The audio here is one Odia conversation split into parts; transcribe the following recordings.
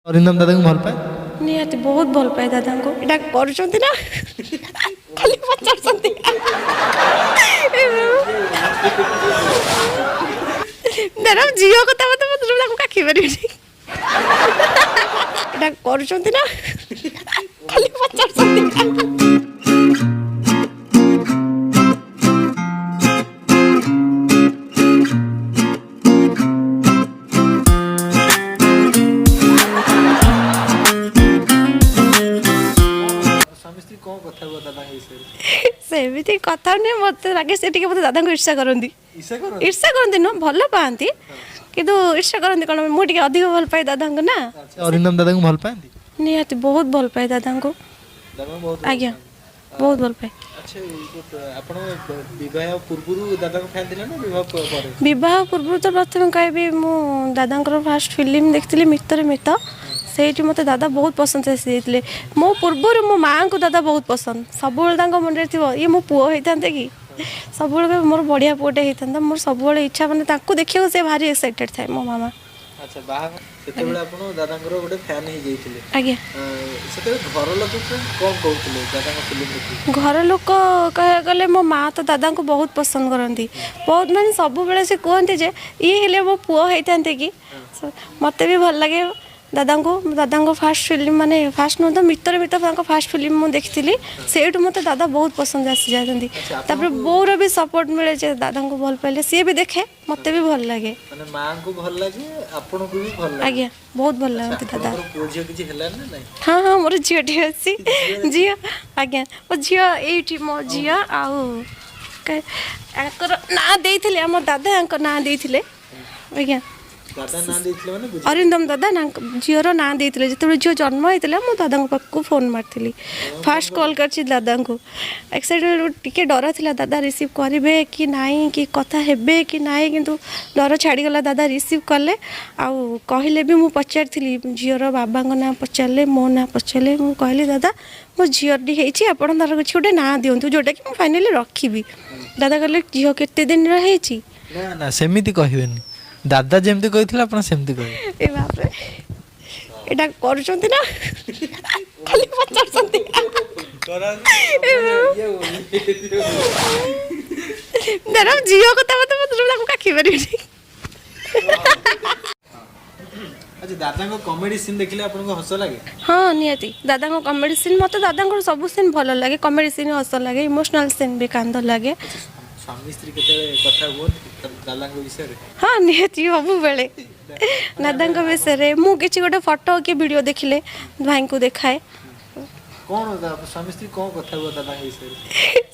ଅରିନ୍ଦମ ଦାଦାଙ୍କୁ ଭଲ ପାଏ? ନିହାତି ବହୁତ ଭଲ ପାଏ ଦାଦାଙ୍କୁ। ଏଇଟା କରୁଛନ୍ତି ନା ଖାଲି ପଚାରୁଛନ୍ତି। ଦାଦା ଝିଅ କଥା ମତେ ତାକୁ କାଖି ପାରିବିନି। ଏଇଟା କରୁଛନ୍ତି ନା ଖାଲି ପଚାରୁଛନ୍ତି। ସ୍ୱାମୀ ସ୍ତ୍ରୀ କ'ଣ କଥା ହୁଅ ଦାଦାଙ୍କ ବିଷୟରେ? ସେମିତି କଥା ନୁହେଁ, ମତେ ଲାଗେ ସେ ଟିକେ ମତେ ଦାଦାଙ୍କୁ ଇର୍ଷା କରନ୍ତି। ଇର୍ଷା କରନ୍ତି ନୁହଁ, ଭଲ ପାଆନ୍ତି, କିନ୍ତୁ ଇର୍ଷା କରନ୍ତି କ'ଣ, ମୁଁ ଟିକେ ଅଧିକ ଭଲ ପାଏ ଦାଦାଙ୍କୁ ନା। ଅରିନ୍ଦମ ଦାଦାଙ୍କୁ ଭଲ ପାଆନ୍ତି? ନିହାତି ବହୁତ ଭଲ ପାଏ ଦାଦାଙ୍କୁ। ଆଜ୍ଞା ବହୁତ ଭଲ ପାଏ। ଆପଣ ବିବାହ ପୂର୍ବରୁ ଦାଦାଙ୍କ ଫ୍ୟାନ୍ ଥିଲେ ନା ବିବାହ ପରେ? ବିବାହ ପୂର୍ବରୁ ତ ପ୍ରଥମେ କହିବି, ମୁଁ ଦାଦାଙ୍କର ଫାଷ୍ଟ ଫିଲ୍ମ ଦେଖିଥିଲି ମିତରେ ମିତ। ସେଇଠି ମୋତେ ଦାଦା ବହୁତ ପସନ୍ଦ ଆସିଯାଇଥିଲେ। ମୋ ପୂର୍ବରୁ ମୋ ମାଆଙ୍କୁ ଦାଦା ବହୁତ ପସନ୍ଦ। ସବୁବେଳେ ତାଙ୍କ ମନରେ ଥିବ ଇଏ ମୋ ପୁଅ ହେଇଥାନ୍ତେ କି, ସବୁବେଳେ ମୋର ବଢ଼ିଆ ପୁଅଟେ ହେଇଥାନ୍ତା। ମୋର ସବୁବେଳେ ଇଚ୍ଛା, ମାନେ ତାଙ୍କୁ ଦେଖିବାକୁ ସେ ଭାରି ଏକ୍ସାଇଟେଡ୍ ଥାଏ ମୋ ମାମା। ଆଚ୍ଛା, ବାହାଘର ସେତେବେଳେ ଆପଣ ଦାଦାଙ୍କର ଗୋଟେ ଫ୍ୟାନ୍ ହେଇଯାଇଥିଲେ? ଆଜ୍ଞା। ସେତେବେଳେ ଘର ଲୋକ କ'ଣ କହୁଥିଲେ ଦାଦାଙ୍କ ଫିଲ୍ମ ଦେଖି? ଘର ଲୋକ କହିବାକୁ ଗଲେ ମୋ ମା ତ ଦାଦାଙ୍କୁ ବହୁତ ପସନ୍ଦ କରନ୍ତି। ବହୁତ, ମାନେ ସବୁବେଳେ ସେ କୁହନ୍ତି ଯେ ଇଏ ହେଲେ ମୋ ପୁଅ ହେଇଥାନ୍ତେ କି। ମୋତେ ବି ଭଲ ଲାଗେ ଦାଦାଙ୍କୁ। ଦାଦାଙ୍କ ଫାଷ୍ଟ ଫିଲ୍ମ, ମାନେ ଫାଷ୍ଟ ନୁହଁ ତ ମିତରେ ମିତ ତାଙ୍କ ଫାଷ୍ଟ ଫିଲ୍ମ ମୁଁ ଦେଖିଥିଲି। ସେଇଠୁ ମୋତେ ଦାଦା ବହୁତ ପସନ୍ଦ ଆସିଯାଆନ୍ତି। ତାପରେ ବୋଉର ବି ସପୋର୍ଟ ମିଳେ ଯେ ଦାଦାଙ୍କୁ ଭଲ ପାଇଲେ ସିଏ ବି ଦେଖେ, ମୋତେ ବି ଭଲ ଲାଗେ। ମାନେ ମାଆଙ୍କୁ ଭଲ ଲାଗେ, ଆପଣଙ୍କୁ ବି ଭଲ ଲାଗେ? ଆଜ୍ଞା ବହୁତ ଭଲ ଲାଗନ୍ତି ଦାଦା। ପୁଅ ଝିଅ କିଛି ହେଲାନି ନା ନାଇଁ? ହଁ ହଁ, ମୋର ଝିଅଟିଏ ଅଛି। ଝିଅ, ଆଜ୍ଞା ମୋ ଝିଅ ଏଇଠି, ମୋ ଝିଅ। ଆଉ ୟାଙ୍କର ନାଁ ଦେଇଥିଲେ, ଆମ ଦାଦା ୟାଙ୍କ ନାଁ ଦେଇଥିଲେ। ଆଜ୍ଞା ଦାଦା ନାଁ ଦେଇଥିଲେ ମାନେ? ଅରିନ୍ଦମ ଦାଦା ଝିଅର ନାଁ ଦେଇଥିଲେ। ଯେତେବେଳେ ଝିଅ ଜନ୍ମ ହେଇଥିଲା ମୁଁ ଦାଦାଙ୍କ ପାଖକୁ ଫୋନ୍ ମାରିଥିଲି, ଫାଷ୍ଟ କଲ୍ କରିଛି ଦାଦାଙ୍କୁ। ଏକ୍ସାଇଟେଡ୍, ଟିକେ ଡର ଥିଲା ଦାଦା ରିସିଭ୍ କରିବେ କି ନାହିଁ, କି କଥା ହେବେ କି ନାହିଁ, କିନ୍ତୁ ଡର ଛାଡ଼ିଗଲା। ଦାଦା ରିସିଭ୍ କଲେ, ଆଉ କହିଲେ ବି। ମୁଁ ପଚାରିଥିଲି ଝିଅର ବାବାଙ୍କ ନାଁ ପଚାରିଲେ, ମୋ ନାଁ ପଚାରିଲେ। ମୁଁ କହିଲି ଦାଦା ମୋ ଝିଅଟି ହେଇଛି, ଆପଣ ତାର କିଛି ଗୋଟେ ନାଁ ଦିଅନ୍ତୁ ଯେଉଁଟାକି ମୁଁ ଫାଇନାଲି ରଖିବି। ଦାଦା କହିଲେ ଝିଅ କେତେ ଦିନର ହେଇଛି? ନା ନା, ସେମିତି କହିବେନି। ଦାଦା ଯେମିତି କହିଥିଲେ ଆପଣ ସେମିତି କହିବେ। ଏ ବାପରେ, ଏଇଟା କରୁଛନ୍ତି ନା ଖାଲି ପଚାରୁଛନ୍ତି। ଦାଦା ଝିଅ କଥା ମତେ ତାକୁ କାଖି ପାରିବିନି। ଆଚ୍ଛା, ଦାଦାଙ୍କ କମେଡି ସିନ୍ ଦେଖିଲେ ଆପଣଙ୍କୁ ହସ ଲାଗେ? ହଁ ନିହାତି, ଦାଦାଙ୍କ କମେଡି ସିନ୍, ମୋତେ ଦାଦାଙ୍କର ସବୁ ସିନ୍ ଭଲ ଲାଗେ। କମେଡି ସିନ୍ ହସ ଲାଗେ, ଇମୋସନାଲ ସିନ୍ ବି କାନ୍ଦ ଲାଗେ। ସ୍ୱାମୀ ସ୍ତ୍ରୀ କେତେବେଳେ କଥା ହୁଅନ୍ତି ଦାଦାଙ୍କ ବିଷୟରେ? ହଁ ନିହାତି, ସବୁବେଳେ ଦାଦାଙ୍କ ବିଷୟରେ ମୁଁ କିଛି ଗୋଟେ ଫଟୋ କି ଭିଡ଼ିଓ ଦେଖିଲେ ଭାଇଙ୍କୁ ଦେଖାଏ। କ'ଣ ସ୍ୱାମୀ ସ୍ତ୍ରୀ କ'ଣ କଥା ହୁଅ ଦାଦାଙ୍କ ବିଷୟରେ?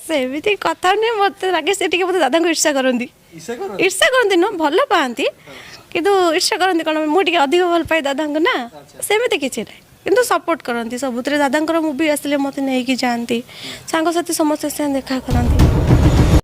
ସେମିତି କଥା ନୁହେଁ, ମୋତେ ଲାଗେ ସେ ଟିକେ ମୋତେ ଦାଦାଙ୍କୁ ଇର୍ଷା କରନ୍ତି। ଇର୍ଷା କରନ୍ତି ନୁହଁ, ଭଲ ପାଆନ୍ତି, କିନ୍ତୁ ଇର୍ଷା କରନ୍ତି କ'ଣ, ମୁଁ ଟିକେ ଅଧିକ ଭଲ ପାଏ ଦାଦାଙ୍କୁ ନା। ସେମିତି କିଛି ନାହିଁ, କିନ୍ତୁ ସପୋର୍ଟ କରନ୍ତି ସବୁଥିରେ। ଦାଦାଙ୍କର ମୁଭି ଆସିଲେ ମୋତେ ନେଇକି ଯାଆନ୍ତି, ସାଙ୍ଗସାଥି ସମସ୍ତେ ସାଙ୍ଗେ ଦେଖା କରନ୍ତି।